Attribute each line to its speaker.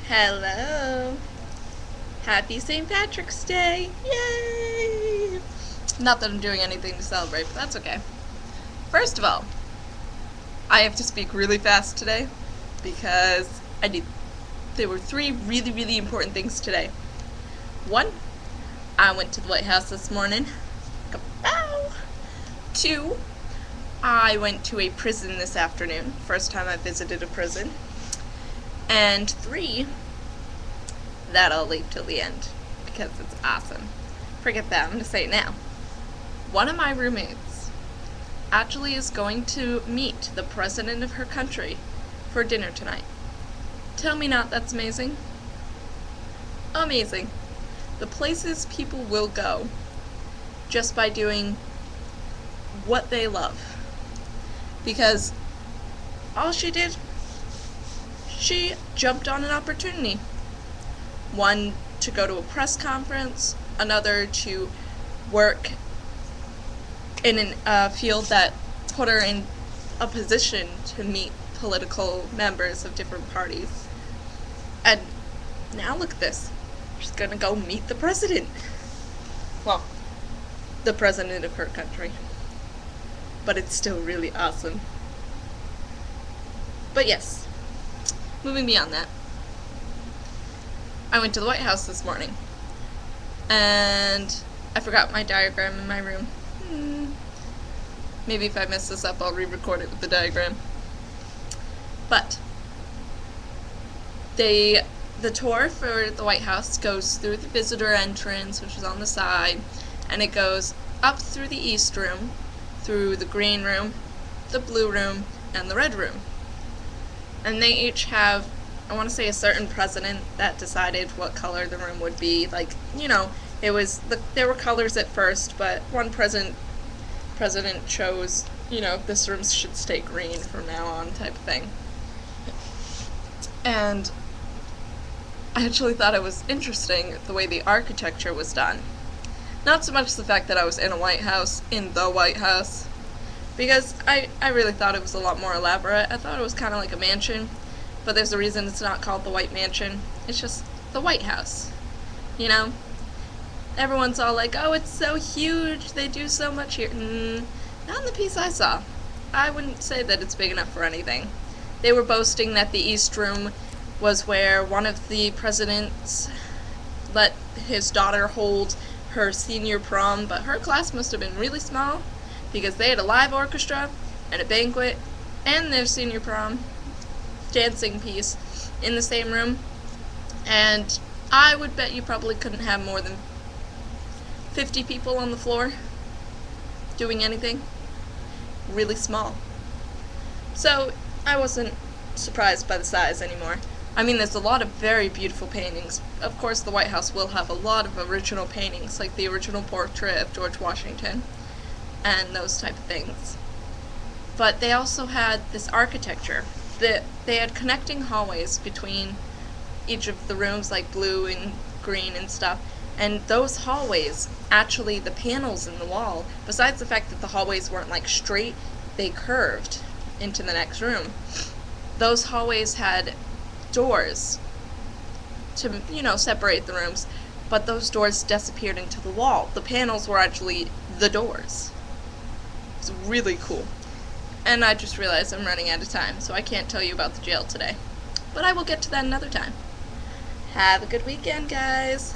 Speaker 1: Hello. Happy St. Patrick's Day. Yay! Not that I'm doing anything to celebrate, but that's okay. First of all, I have to speak really fast today because there were three really important things today. One, I went to the White House this morning. Kapow! Two, I went to a prison this afternoon. First time I visited a prison. And three, that I'll leave till the end because it's awesome. Forget that, I'm going to say it now. One of my roommates actually is going to meet the president of her country for dinner tonight. Tell me not that's amazing? Amazing. The places people will go just by doing what they love. Because all she did, she jumped on an opportunity. One, to go to a press conference, another to work in a field that put her in a position to meet political members of different parties. And now look at this. She's gonna go meet the president. Well, the president of her country. But it's still really awesome. But yes, moving beyond that, I went to the White House this morning, and I forgot my diagram in my room. Maybe if I mess this up, I'll re-record it with the diagram. But the tour for the White House goes through the visitor entrance, which is on the side, and it goes up through the East Room, through the Green Room, the Blue Room, and the Red Room. And they each have, I want to say, a certain president that decided what color the room would be. Like, you know, there were colors at first, but one president chose, you know, this room should stay green from now on type of thing. And I actually thought it was interesting the way the architecture was done. Not so much the fact that I was in the White House, because I really thought it was a lot more elaborate. I thought it was kind of like a mansion, but there's a reason it's not called the White Mansion. It's just the White House, you know? Everyone's all like, oh, it's so huge, they do so much here. Not in the piece I saw. I wouldn't say that it's big enough for anything. They were boasting that the East Room was where one of the presidents let his daughter hold her senior prom, but her class must have been really small because they had a live orchestra and a banquet and their senior prom dancing piece in the same room, and I would bet you probably couldn't have more than 50 people on the floor doing anything. Really small. So I wasn't surprised by the size anymore. I mean, there's a lot of very beautiful paintings. Of course, the White House will have a lot of original paintings, like the original portrait of George Washington and those type of things. But they also had this architecture. They had connecting hallways between each of the rooms, like blue and green and stuff. And those hallways, actually the panels in the wall, besides the fact that the hallways weren't like straight, they curved into the next room. Those hallways had doors to, you know, separate the rooms, but those doors disappeared into the wall. The panels were actually the doors. It's really cool. And I just realized I'm running out of time, so I can't tell you about the jail today. But I will get to that another time. Have a good weekend, guys.